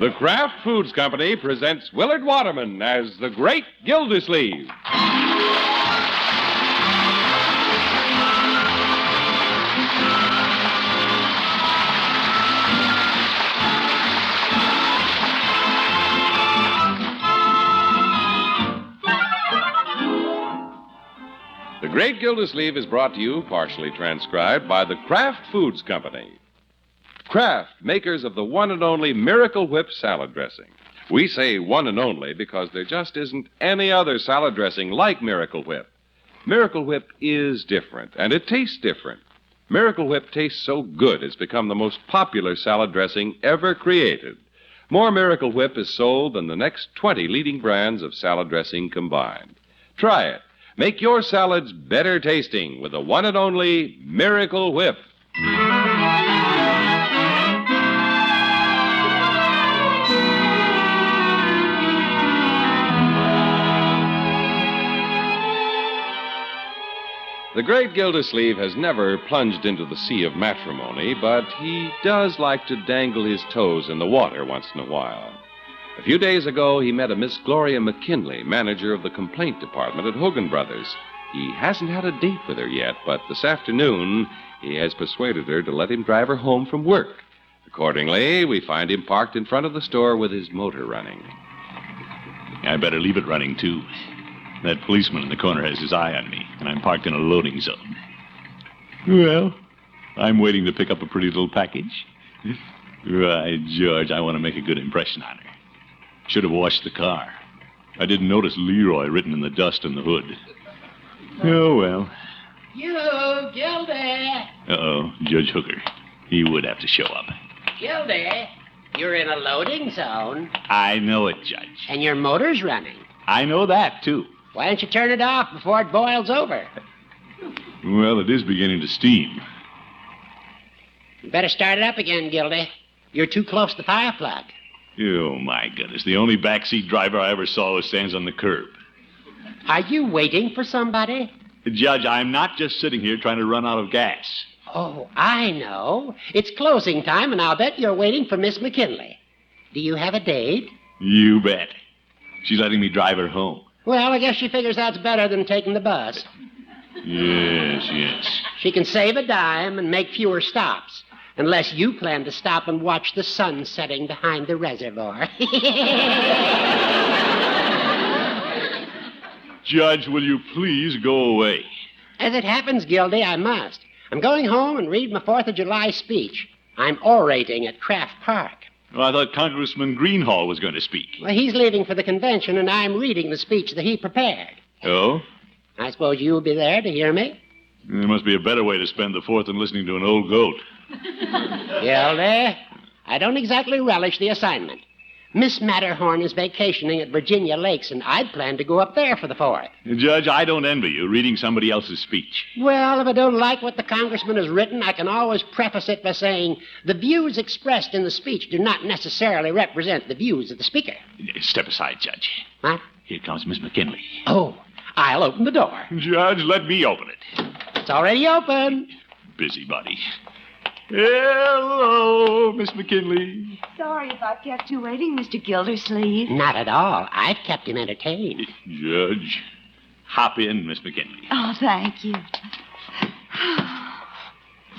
The Kraft Foods Company presents Willard Waterman as the Great Gildersleeve. The Great Gildersleeve is brought to you, partially transcribed, by the Kraft Foods Company. Kraft, makers of the one and only Miracle Whip salad dressing. We say one and only because there just isn't any other salad dressing like Miracle Whip. Miracle Whip is different, and it tastes different. Miracle Whip tastes so good it's become the most popular salad dressing ever created. More Miracle Whip is sold than the next 20 leading brands of salad dressing combined. Try it. Make your salads better tasting with the one and only Miracle Whip. The great Gildersleeve has never plunged into the sea of matrimony, but he does like to dangle his toes in the water once in a while. A few days ago, he met a Miss Gloria McKinley, manager of the complaint department at Hogan Brothers. He hasn't had a date with her yet, but this afternoon, he has persuaded her to let him drive her home from work. Accordingly, we find him parked in front of the store with his motor running. I better leave it running, too. That policeman in the corner has his eye on me, and I'm parked in a loading zone. Well, I'm waiting to pick up a pretty little package. Right, George, I want to make a good impression on her. Should have washed the car. I didn't notice Leroy written in the dust on the hood. Oh, well. You, Gildy. Uh-oh, Judge Hooker. He would have to show up. Gildy, you're in a loading zone. I know it, Judge. And your motor's running. I know that, too. Why don't you turn it off before it boils over? Well, it is beginning to steam. You better start it up again, Gildy. You're too close to the fire plug. Oh, my goodness. The only backseat driver I ever saw who stands on the curb. Are you waiting for somebody? Judge, I'm not just sitting here trying to run out of gas. Oh, I know. It's closing time, and I'll bet you're waiting for Miss McKinley. Do you have a date? You bet. She's letting me drive her home. Well, I guess she figures that's better than taking the bus. Yes. She can save a dime and make fewer stops, unless you plan to stop and watch the sun setting behind the reservoir. Judge, will you please go away? As it happens, Gildy, I must. I'm going home and read my 4th of July speech. I'm orating at Kraft Park. Well, I thought Congressman Greenhall was going to speak. Well, he's leaving for the convention, and I'm reading the speech that he prepared. Oh? I suppose you'll be there to hear me? There must be a better way to spend the 4th than listening to an old goat. Gildy, I don't exactly relish the assignment. Miss Matterhorn is vacationing at Virginia Lakes, and I'd planned to go up there for the 4th. Judge, I don't envy you reading somebody else's speech. Well, if I don't like what the congressman has written, I can always preface it by saying the views expressed in the speech do not necessarily represent the views of the speaker. Step aside, Judge. What? Here comes Miss McKinley. Oh, I'll open the door. Judge, let me open it. It's already open. Busybody. Hello, Miss McKinley. Sorry if I've kept you waiting, Mr. Gildersleeve. Not at all. I've kept him entertained. Judge, hop in, Miss McKinley. Oh, thank you.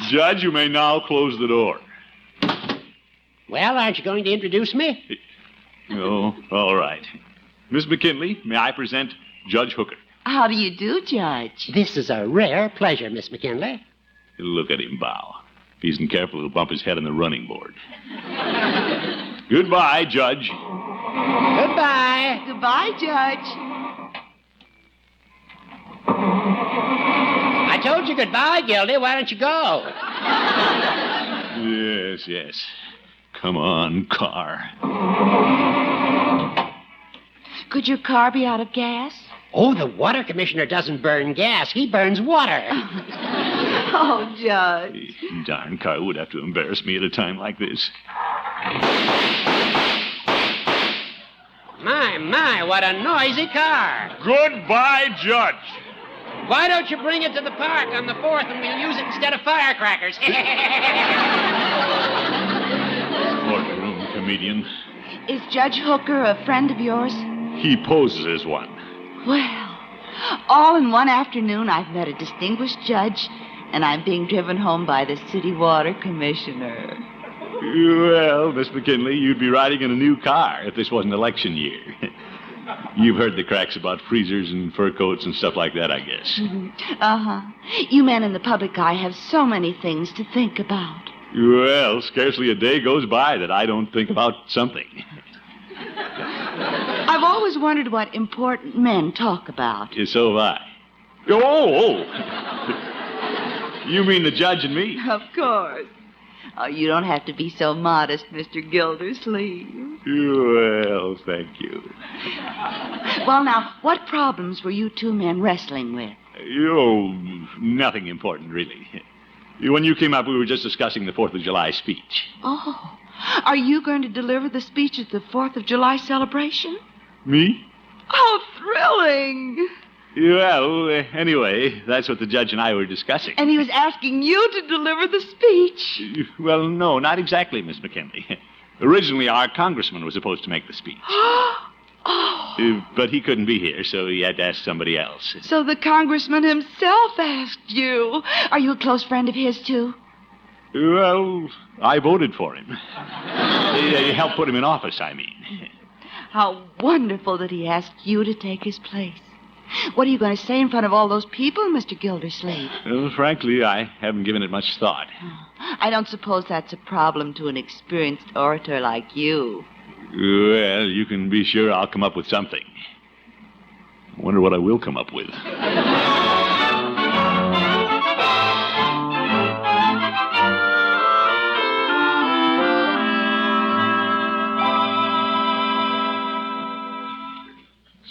Judge, you may now close the door. Well, aren't you going to introduce me? Oh, all right. Miss McKinley, may I present Judge Hooker? How do you do, Judge? This is a rare pleasure, Miss McKinley. Look at him bow. If he isn't careful, he'll bump his head on the running board. Goodbye, Judge. Goodbye. Goodbye, Judge. I told you goodbye, Gildy. Why don't you go? Yes. Come on, car. Could your car be out of gas? Oh, the water commissioner doesn't burn gas. He burns water. Oh, Judge. The darn car would have to embarrass me at a time like this. My, what a noisy car. Goodbye, Judge. Why don't you bring it to the park on the 4th and we'll use it instead of firecrackers? Courtroom comedian. Is Judge Hooker a friend of yours? He poses as one. Well, all in one afternoon, I've met a distinguished judge, and I'm being driven home by the city water commissioner. Well, Miss McKinley, you'd be riding in a new car if this wasn't election year. You've heard the cracks about freezers and fur coats and stuff like that, I guess. Uh-huh. You men in the public eye have so many things to think about. Well, scarcely a day goes by that I don't think about something. I've always wondered what important men talk about. So have I. Oh! You mean the judge and me? Of course. Oh, you don't have to be so modest, Mr. Gildersleeve. Well, thank you. Well, now, what problems were you two men wrestling with? Oh, nothing important, really. When you came up, we were just discussing the 4th of July speech. Oh, are you going to deliver the speech at the 4th of July celebration? Me? Oh, thrilling. Well, anyway, that's what the judge and I were discussing. And he was asking you to deliver the speech. Well, no, not exactly, Miss McKinley. Originally, our congressman was supposed to make the speech. But he couldn't be here, so he had to ask somebody else. So the congressman himself asked you. Are you a close friend of his, too? Well, I voted for him. He helped put him in office, I mean. How wonderful that he asked you to take his place. What are you going to say in front of all those people, Mr. Gildersleeve? Well, frankly, I haven't given it much thought. I don't suppose that's a problem to an experienced orator like you. Well, you can be sure I'll come up with something. I wonder what I will come up with.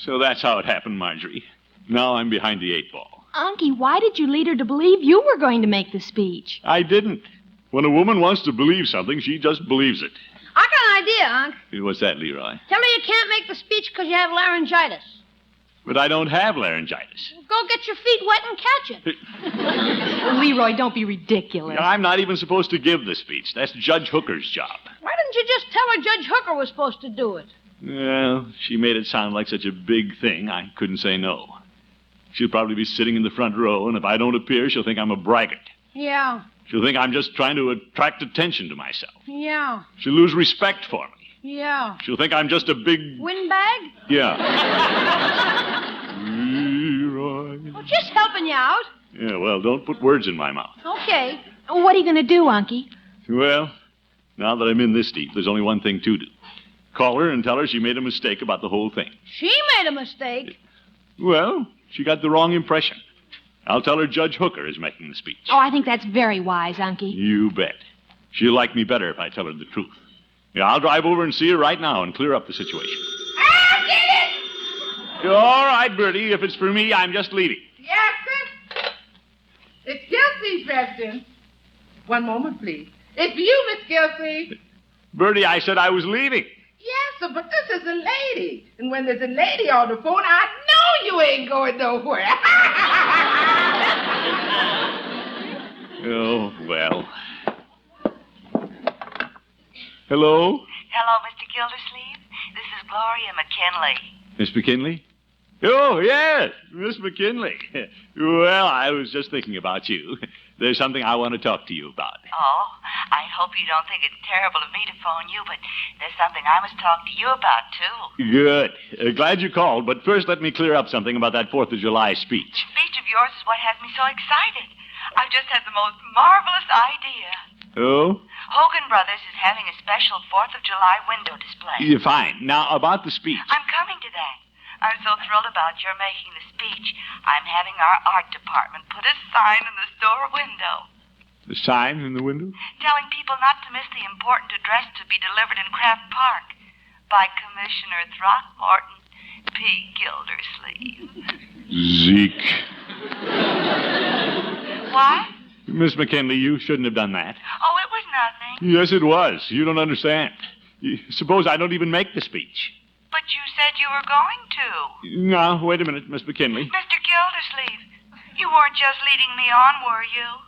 So that's how it happened, Marjorie. Now I'm behind the 8 ball. Unky, why did you lead her to believe you were going to make the speech? I didn't. When a woman wants to believe something, she just believes it. I got an idea, Unc. What's that, Leroy? Tell her you can't make the speech because you have laryngitis. But I don't have laryngitis. Go get your feet wet and catch it. Leroy, don't be ridiculous. I'm not even supposed to give the speech. That's Judge Hooker's job. Why didn't you just tell her Judge Hooker was supposed to do it? Well, she made it sound like such a big thing, I couldn't say no. She'll probably be sitting in the front row, and if I don't appear, she'll think I'm a braggart. Yeah. She'll think I'm just trying to attract attention to myself. Yeah. She'll lose respect for me. Yeah. She'll think I'm just a big... Windbag? Yeah. Leroy. Well, just helping you out. Yeah, well, don't put words in my mouth. Okay. What are you going to do, Unky? Well, now that I'm in this deep, there's only one thing to do. Call her and tell her she made a mistake about the whole thing. She made a mistake. Well, she got the wrong impression. I'll tell her Judge Hooker is making the speech. Oh, I think that's very wise, Unky. You bet. She'll like me better if I tell her the truth. Yeah, I'll drive over and see her right now and clear up the situation. Ah, get it! All right, Bertie. If it's for me, I'm just leaving. Yes, sir. Excuse me, President. One moment, please. It's you, Miss Gilsey. Bertie, I said I was leaving. Yes, sir, but this is a lady. And when there's a lady on the phone, I know you ain't going nowhere. Oh, well. Hello? Hello, Mr. Gildersleeve. This is Gloria McKinley. Miss McKinley? Oh, yes, Miss McKinley. Well, I was just thinking about you. There's something I want to talk to you about. Oh, I hope you don't think it's terrible of me to phone you, but there's something I must talk to you about, too. Good. Glad you called, but first let me clear up something about that 4th of July speech. The speech of yours is what has me so excited. I've just had the most marvelous idea. Oh? Hogan Brothers is having a special 4th of July window display. Yeah, fine. Now, about the speech. I'm coming to that. I'm so thrilled about your making the speech. I'm having our art department put a sign in the store window. The sign in the window? Telling people not to miss the important address to be delivered in Craft Park by Commissioner Throckmorton P. Gildersleeve. Zeke. What? Miss McKinley, you shouldn't have done that. Oh, it was nothing. Yes, it was. You don't understand. Suppose I don't even make the speech. But you said you were going to. Now, wait a minute, Miss McKinley. Mr. Gildersleeve, you weren't just leading me on, were you?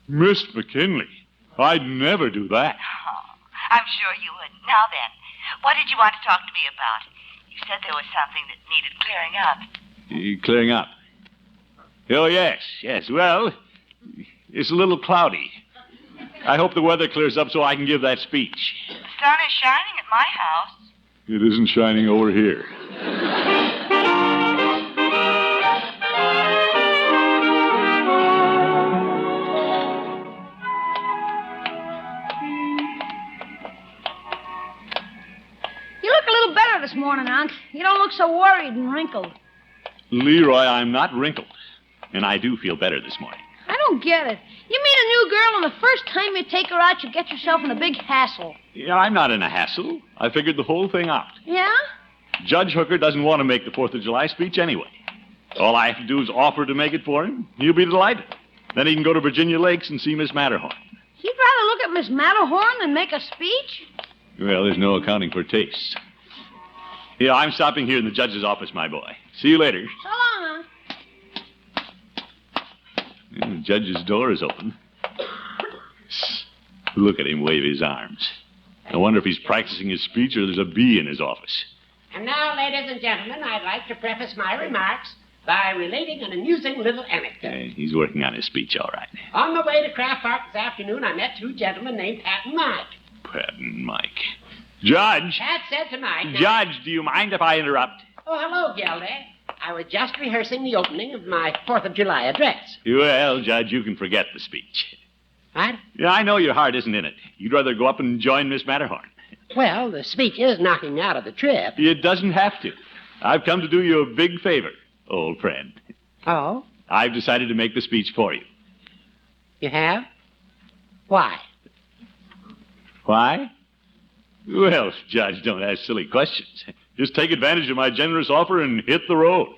Miss McKinley, I'd never do that. Oh, I'm sure you wouldn't. Now then, What did you want to talk to me about? You said there was something that needed clearing up. Clearing up. Oh, yes. Well, it's a little cloudy. I hope the weather clears up so I can give that speech. The sun is shining at my house. It isn't shining over here. You look a little better this morning, Unc. You don't look so worried and wrinkled. Leroy, I'm not wrinkled. And I do feel better this morning. I don't get it. You meet a new girl, and the first time you take her out, you get yourself in a big hassle. Yeah, I'm not in a hassle. I figured the whole thing out. Yeah? Judge Hooker doesn't want to make the 4th of July speech anyway. All I have to do is offer to make it for him. He'll be delighted. Then he can go to Virginia Lakes and see Miss Matterhorn. You'd rather look at Miss Matterhorn than make a speech? Well, there's no accounting for tastes. Yeah, I'm stopping here in the judge's office, my boy. See you later. So long, Unc. The judge's door is open. Look at him wave his arms. I wonder if he's practicing his speech or there's a bee in his office. And now, ladies and gentlemen, I'd like to preface my remarks by relating an amusing little anecdote. He's working on his speech, all right. On the way to Kraft Park this afternoon, I met two gentlemen named Pat and Mike. Pat and Mike. Judge! Pat said to Mike... Judge, do you mind if I interrupt? Oh, hello, Gildy. I was just rehearsing the opening of my 4th of July address. Well, Judge, you can forget the speech. What? Yeah, I know your heart isn't in it. You'd rather go up and join Miss Matterhorn. Well, the speech is knocking me out of the trip. It doesn't have to. I've come to do you a big favor, old friend. Oh? I've decided to make the speech for you. You have? Why? Why? Well, Judge, don't ask silly questions. Just take advantage of my generous offer and hit the road.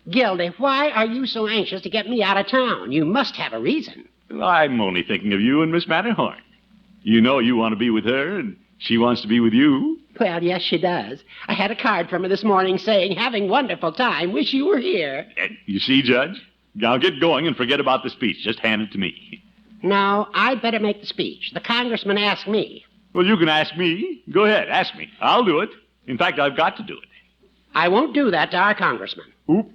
Gildy, why are you so anxious to get me out of town? You must have a reason. I'm only thinking of you and Miss Matterhorn. You know you want to be with her, and she wants to be with you. Well, yes, she does. I had a card from her this morning saying, having wonderful time, wish you were here. You see, Judge? Now get going and forget about the speech. Just hand it to me. No, I'd better make the speech. The congressman asked me. Well, you can ask me. Go ahead, ask me. I'll do it. In fact, I've got to do it. I won't do that to our congressman. Oop.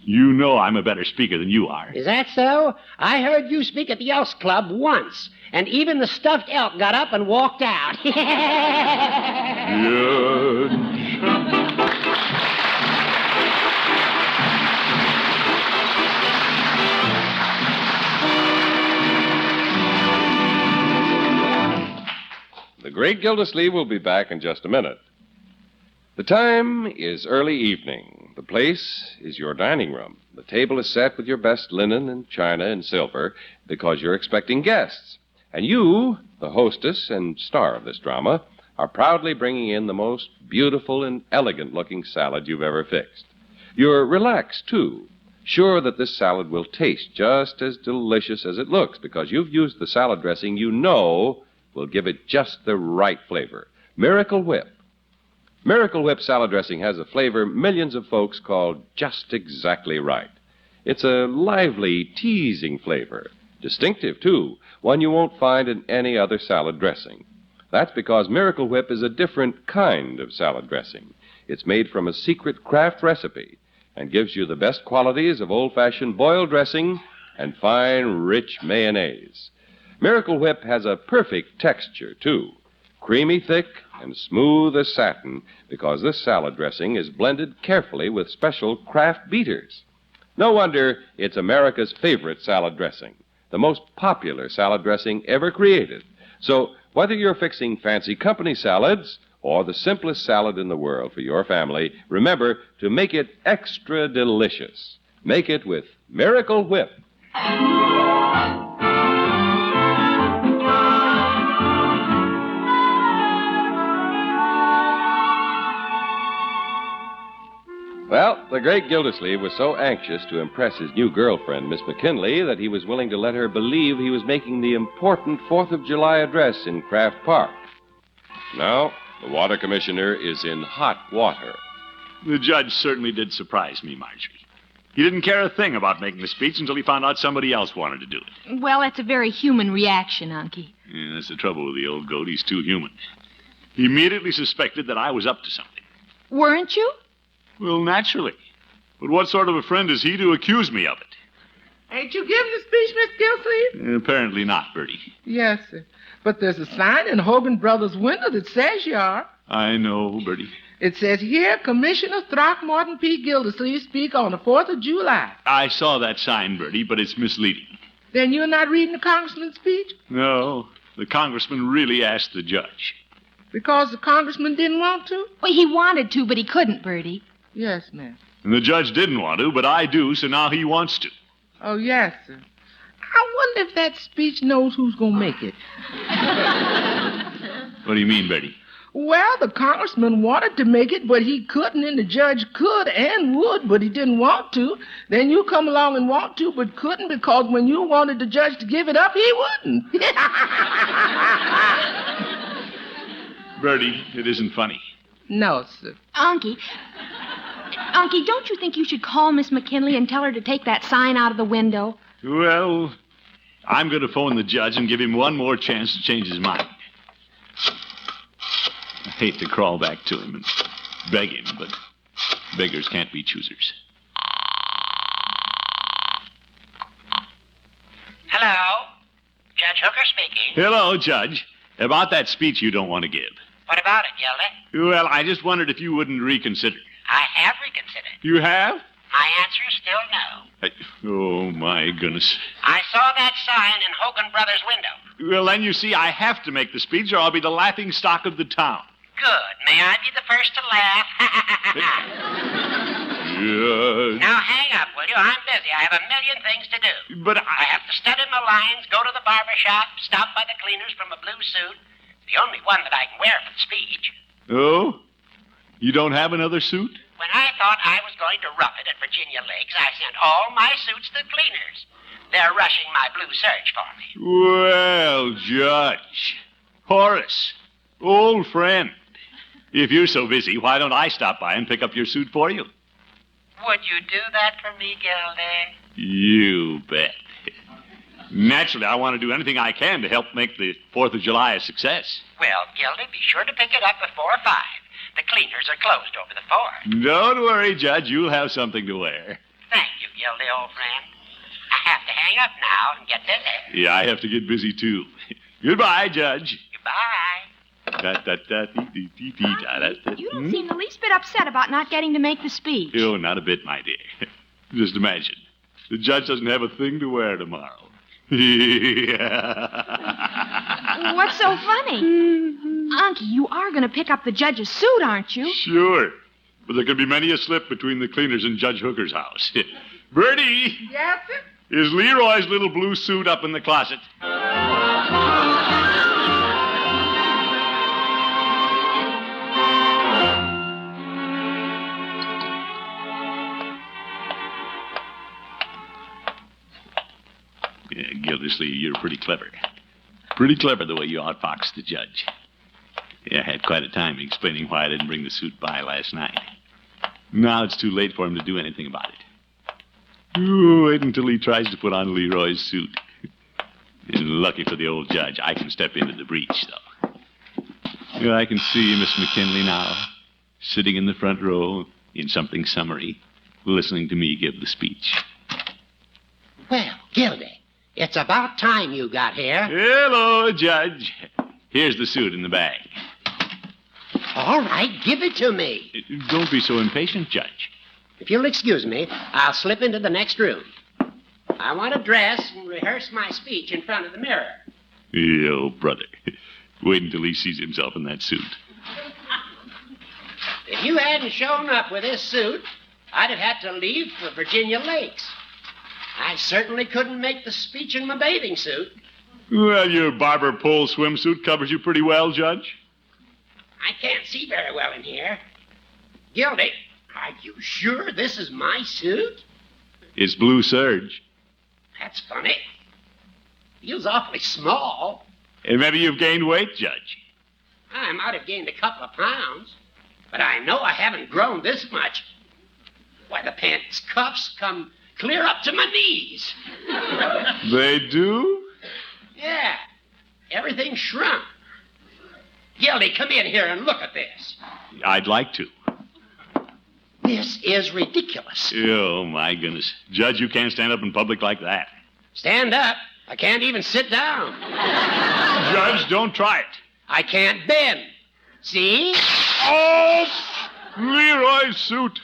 You know I'm a better speaker than you are. Is that so? I heard you speak at the Elks Club once, and even the stuffed elk got up and walked out. The Great Gildersleeve will be back in just a minute. The time is early evening. The place is your dining room. The table is set with your best linen and china and silver because you're expecting guests. And you, the hostess and star of this drama, are proudly bringing in the most beautiful and elegant-looking salad you've ever fixed. You're relaxed, too, sure that this salad will taste just as delicious as it looks because you've used the salad dressing you know will give it just the right flavor. Miracle Whip. Miracle Whip salad dressing has a flavor millions of folks call just exactly right. It's a lively, teasing flavor. Distinctive, too. One you won't find in any other salad dressing. That's because Miracle Whip is a different kind of salad dressing. It's made from a secret Kraft recipe and gives you the best qualities of old-fashioned boiled dressing and fine, rich mayonnaise. Miracle Whip has a perfect texture, too. Creamy thick and smooth as satin because this salad dressing is blended carefully with special Kraft beaters. No wonder it's America's favorite salad dressing, the most popular salad dressing ever created. So whether you're fixing fancy company salads or the simplest salad in the world for your family, remember to make it extra delicious. Make it with Miracle Whip. Well, the great Gildersleeve was so anxious to impress his new girlfriend, Miss McKinley, that he was willing to let her believe he was making the important 4th of July address in Kraft Park. Now, the water commissioner is in hot water. The judge certainly did surprise me, Marjorie. He didn't care a thing about making the speech until he found out somebody else wanted to do it. Well, that's a very human reaction, Unky. Yeah, that's the trouble with the old goat. He's too human. He immediately suspected that I was up to something. Weren't you? Well, naturally. But what sort of a friend is he to accuse me of it? Ain't you giving the speech, Miss Gilsleeve? Apparently not, Bertie. Yes, sir. But there's a sign in Hogan Brothers' window that says you are. I know, Bertie. It says here, Commissioner Throckmorton P. Gildersleeve speak on the 4th of July. I saw that sign, Bertie, but it's misleading. Then you're not reading the congressman's speech? No, the congressman really asked the judge. Because the congressman didn't want to? Well, he wanted to, but he couldn't, Bertie. Yes, ma'am. And the judge didn't want to, but I do, so now he wants to. Oh, yes, sir. I wonder if that speech knows who's going to make it. What do you mean, Bertie? Well, the congressman wanted to make it, but he couldn't, and the judge could and would, but he didn't want to. Then you come along and want to, but couldn't, because when you wanted the judge to give it up, he wouldn't. Bertie, it isn't funny. No, sir. Unky, don't you think you should call Miss McKinley and tell her to take that sign out of the window? Well, I'm going to phone the judge and give him one more chance to change his mind. I hate to crawl back to him and beg him, but beggars can't be choosers. Hello? Judge Hooker speaking. Hello, Judge. About that speech you don't want to give. What about it, Gildy? Well, I just wondered if you wouldn't reconsider. I have reconsidered. You have? My answer is still no. Oh, my goodness. I saw that sign in Hogan Brothers' window. Well, then you see, I have to make the speech or I'll be the laughing stock of the town. Good. May I be the first to laugh? Judge. Now hang up, will you? I'm busy. I have a million things to do. But I have to study my lines, go to the barber shop, stop by the cleaners from a blue suit. The only one that I can wear for the speech. Oh? You don't have another suit? When I thought I was going to rough it at Virginia Lakes, I sent all my suits to the cleaners. They're rushing my blue serge for me. Well, Judge. Horace, old friend. If you're so busy, why don't I stop by and pick up your suit for you? Would you do that for me, Gildy? You bet. Naturally, I want to do anything I can to help make the 4th of July a success. Well, Gildy, be sure to pick it up before 5. The cleaners are closed over the 4th. Don't worry, Judge. You'll have something to wear. Thank you, Gildy, old friend. I have to hang up now and get busy. Yeah, I have to get busy, too. Goodbye, Judge. Goodbye. You don't seem the least bit upset about not getting to make the speech. Oh, not a bit, my dear. Just imagine. The judge doesn't have a thing to wear tomorrow. What's so funny? Unky, you are going to pick up the judge's suit, aren't you? Sure. But there could be many a slip between the cleaners and Judge Hooker's house. Bertie! Yes, sir? Is Leroy's little blue suit up in the closet? Yeah, Gildersleeve, you're pretty clever. Pretty clever the way you outfoxed the judge. Yeah, I had quite a time explaining why I didn't bring the suit by last night. Now it's too late for him to do anything about it. Ooh, wait until he tries to put on Leroy's suit. And lucky for the old judge, I can step into the breach, though. Yeah, I can see Miss McKinley now, sitting in the front row in something summery, listening to me give the speech. Well, Gildy, it's about time you got here. Hello, Judge. Here's the suit in the bag. All right, give it to me. Don't be so impatient, Judge. If you'll excuse me, I'll slip into the next room. I want to dress and rehearse my speech in front of the mirror. Oh, brother. Wait until he sees himself in that suit. If you hadn't shown up with this suit, I'd have had to leave for Virginia Lakes. I certainly couldn't make the speech in my bathing suit. Well, your barber pole swimsuit covers you pretty well, Judge. I can't see very well in here. Gildy, are you sure this is my suit? It's blue serge. That's funny. Feels awfully small. And maybe you've gained weight, Judge. I might have gained a couple of pounds, but I know I haven't grown this much. Why, the pants cuffs come clear up to my knees. They do? Yeah, everything shrunk. Gildy, come in here and look at this. I'd like to. This is ridiculous. Oh, my goodness. Judge, you can't stand up in public like that. Stand up. I can't even sit down. Judge, don't try it. I can't bend. See? Oh! Leroy's suit.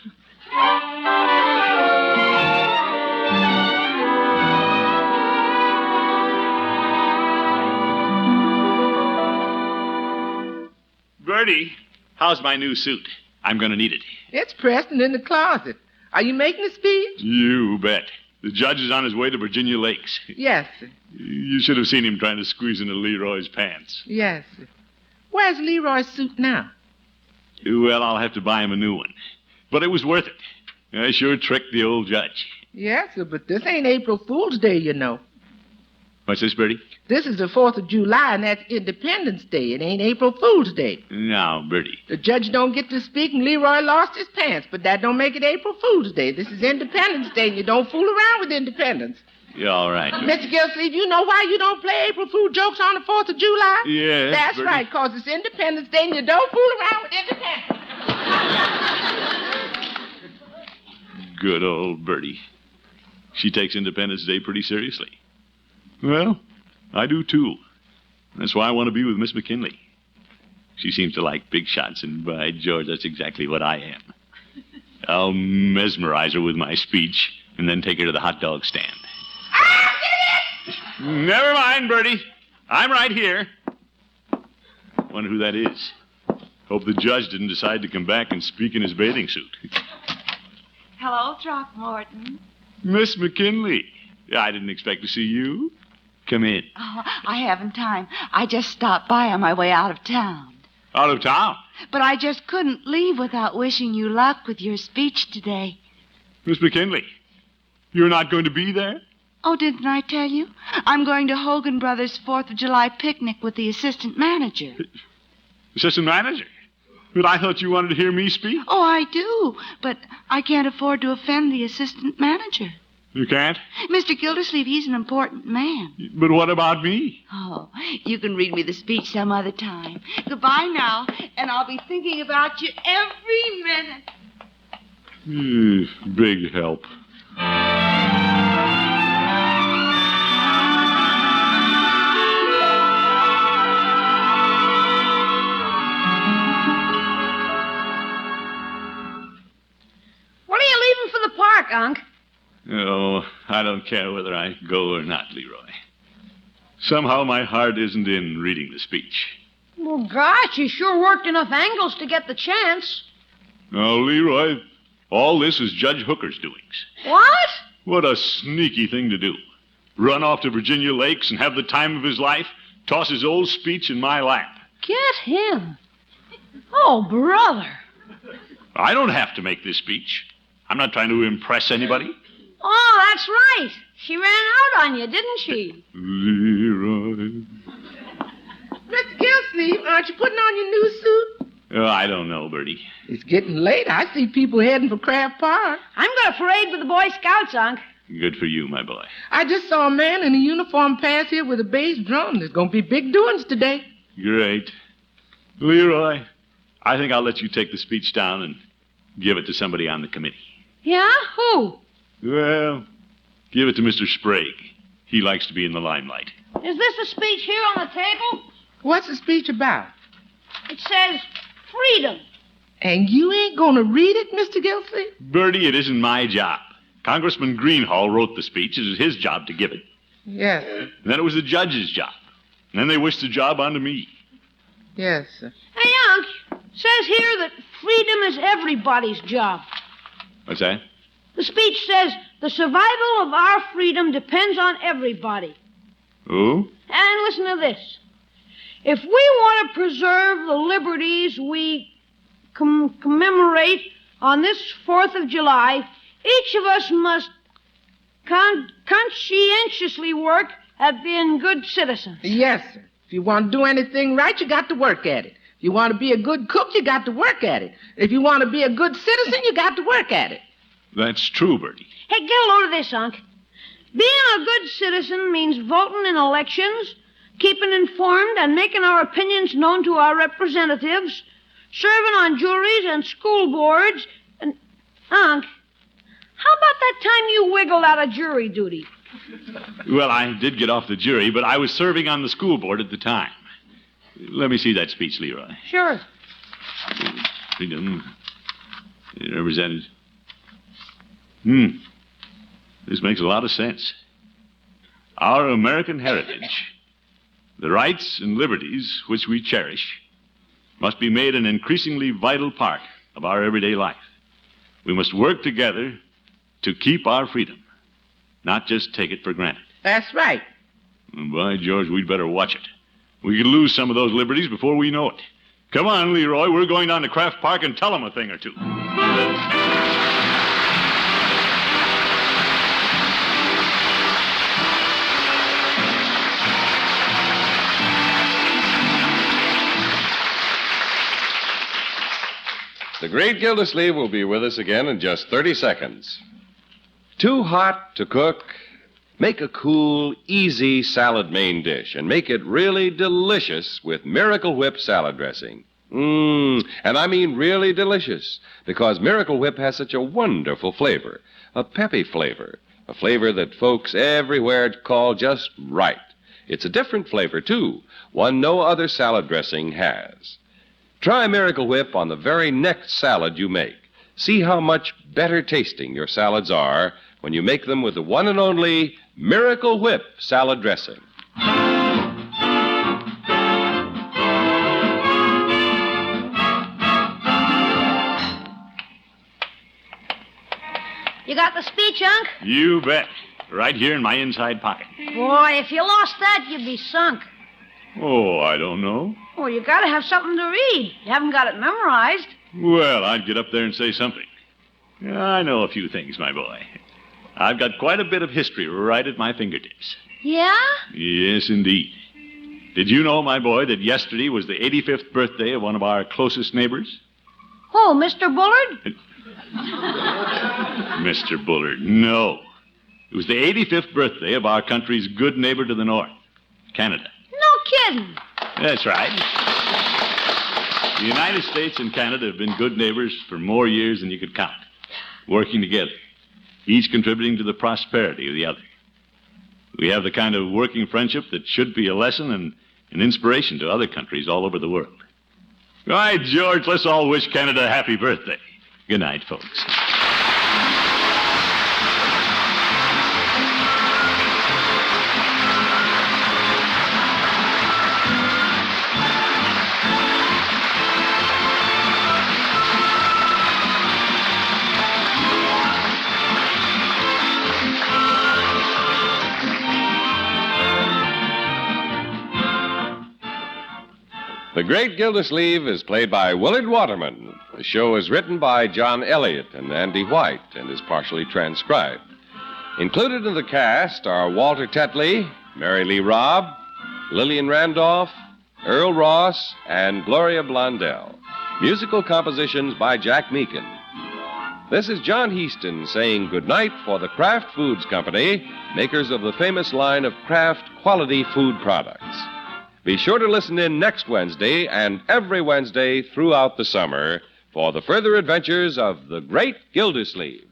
Bertie, how's my new suit? I'm going to need it. It's pressed and in the closet. Are you making a speech? You bet. The judge is on his way to Virginia Lakes. Yes, sir. You should have seen him trying to squeeze into Leroy's pants. Yes, sir. Where's Leroy's suit now? Well, I'll have to buy him a new one. But it was worth it. I sure tricked the old judge. Yes, sir, but this ain't April Fool's Day, you know. What's this, Bertie? This is the 4th of July, and that's Independence Day. It ain't April Fool's Day. Now, Bertie. The judge don't get to speak, and Leroy lost his pants, but that don't make it April Fool's Day. This is Independence Day, and you don't fool around with independence. Yeah, all right. Mr. Gilsleeve, you know why you don't play April Fool jokes on the 4th of July? Yes, That's Bertie. right, because it's Independence Day, and you don't fool around with independence. Good old Bertie. She takes Independence Day pretty seriously. Well, I do too. That's why I want to be with Miss McKinley. She seems to like big shots, and by George, that's exactly what I am. I'll mesmerize her with my speech, and then take her to the hot dog stand. Never mind, Bertie. I'm right here. Wonder who that is. Hope the judge didn't decide to come back and speak in his bathing suit. Hello, Throckmorton. Miss McKinley. I didn't expect to see you. Come in. Oh, I haven't time. I just stopped by on my way out of town. Out of town? But I just couldn't leave without wishing you luck with your speech today. Miss McKinley, you're not going to be there? Oh, didn't I tell you? I'm going to Hogan Brothers' 4th of July picnic with the assistant manager. Assistant manager? But I thought you wanted to hear me speak. Oh, I do, but I can't afford to offend the assistant manager. You can't? Mr. Gildersleeve, he's an important man. But what about me? Oh, you can read me the speech some other time. Goodbye now, and I'll be thinking about you every minute. Big help. When are you leaving for the park, Unc? Oh, I don't care whether I go or not, Leroy. Somehow my heart isn't in reading the speech. Well, gosh, you sure worked enough angles to get the chance. Now, Leroy, all this is Judge Hooker's doings. What? What a sneaky thing to do. Run off to Virginia Lakes and have the time of his life, toss his old speech in my lap. Get him. Oh, brother. I don't have to make this speech. I'm not trying to impress anybody. Oh, that's right. She ran out on you, didn't she? Leroy. Mr. Gilsleeve, aren't you putting on your new suit? Oh, I don't know, Bertie. It's getting late. I see people heading for Craft Park. I'm going to parade with the Boy Scouts, Unc. Good for you, my boy. I just saw a man in a uniform pass here with a bass drum. There's going to be big doings today. Great. Leroy, I think I'll let you take the speech down and give it to somebody on the committee. Yeah? Who? Well, give it to Mr. Sprague. He likes to be in the limelight. Is this the speech here on the table? What's the speech about? It says freedom. And you ain't going to read it, Mr. Gilsleeve? Bertie, it isn't my job. Congressman Greenhall wrote the speech. It was his job to give it. Yes, sir. And then it was the judge's job. And then they wished the job onto me. Yes, sir. Hey, Unc, says here that freedom is everybody's job. What's that? The speech says the survival of our freedom depends on everybody. Oh? And listen to this. If we want to preserve the liberties we commemorate on this 4th of July, each of us must conscientiously work at being good citizens. Yes, sir. If you want to do anything right, you got to work at it. If you want to be a good cook, you got to work at it. If you want to be a good citizen, you got to work at it. That's true, Bertie. Hey, get a load of this, Unc. Being a good citizen means voting in elections, keeping informed and making our opinions known to our representatives, serving on juries and school boards, and... Unc, how about that time you wiggled out of jury duty? Well, I did get off the jury, but I was serving on the school board at the time. Let me see that speech, Leroy. Sure. Freedom. Represented. This makes a lot of sense. Our American heritage, the rights and liberties which we cherish, must be made an increasingly vital part of our everyday life. We must work together to keep our freedom, not just take it for granted. That's right. And by George, we'd better watch it. We could lose some of those liberties before we know it. Come on, Leroy. We're going down to Kraft Park and tell them a thing or two. The great Gildersleeve will be with us again in just 30 seconds. Too hot to cook? Make a cool, easy salad main dish and make it really delicious with Miracle Whip salad dressing. And I mean really delicious, because Miracle Whip has such a wonderful flavor, a peppy flavor, a flavor that folks everywhere call just right. It's a different flavor, too, one no other salad dressing has. Try Miracle Whip on the very next salad you make. See how much better tasting your salads are when you make them with the one and only Miracle Whip salad dressing. You got the speech, Unc? You bet. Right here in my inside pocket. Boy, if you lost that, you'd be sunk. Oh, I don't know. Well, you gotta have something to read. You haven't got it memorized. Well, I'd get up there and say something. I know a few things, my boy. I've got quite a bit of history right at my fingertips. Yeah? Yes, indeed. Did you know, my boy, that yesterday was the 85th birthday of one of our closest neighbors? Oh, Mr. Bullard? Mr. Bullard, no. It was the 85th birthday of our country's good neighbor to the north, Canada. No kidding. That's right. The United States and Canada have been good neighbors for more years than you could count, working together, each contributing to the prosperity of the other. We have the kind of working friendship that should be a lesson and an inspiration to other countries all over the world. All right, George, let's all wish Canada a happy birthday. Good night, folks. The Great Gildersleeve is played by Willard Waterman. The show is written by John Elliott and Andy White and is partially transcribed. Included in the cast are Walter Tetley, Mary Lee Robb, Lillian Randolph, Earl Ross, and Gloria Blondell. Musical compositions by Jack Meakin. This is John Heaston saying goodnight for the Kraft Foods Company, makers of the famous line of Kraft quality food products. Be sure to listen in next Wednesday and every Wednesday throughout the summer for the further adventures of the Great Gildersleeve.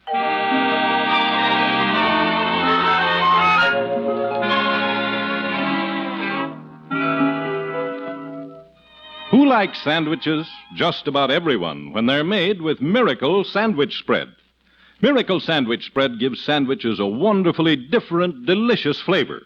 Who likes sandwiches? Just about everyone, when they're made with Miracle Sandwich Spread. Miracle Sandwich Spread gives sandwiches a wonderfully different, delicious flavor.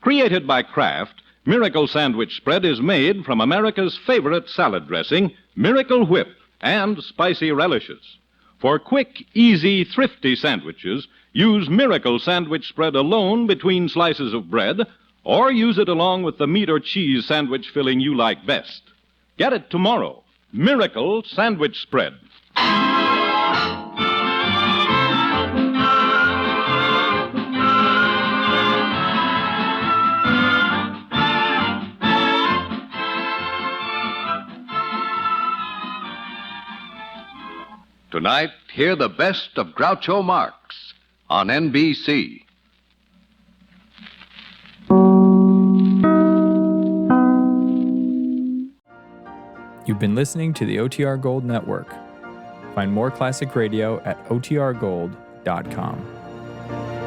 Created by Kraft, Miracle Sandwich Spread is made from America's favorite salad dressing, Miracle Whip, and spicy relishes. For quick, easy, thrifty sandwiches, use Miracle Sandwich Spread alone between slices of bread, or use it along with the meat or cheese sandwich filling you like best. Get it tomorrow. Miracle Sandwich Spread. Tonight, hear the best of Groucho Marx on NBC. You've been listening to the OTR Gold Network. Find more classic radio at otrgold.com.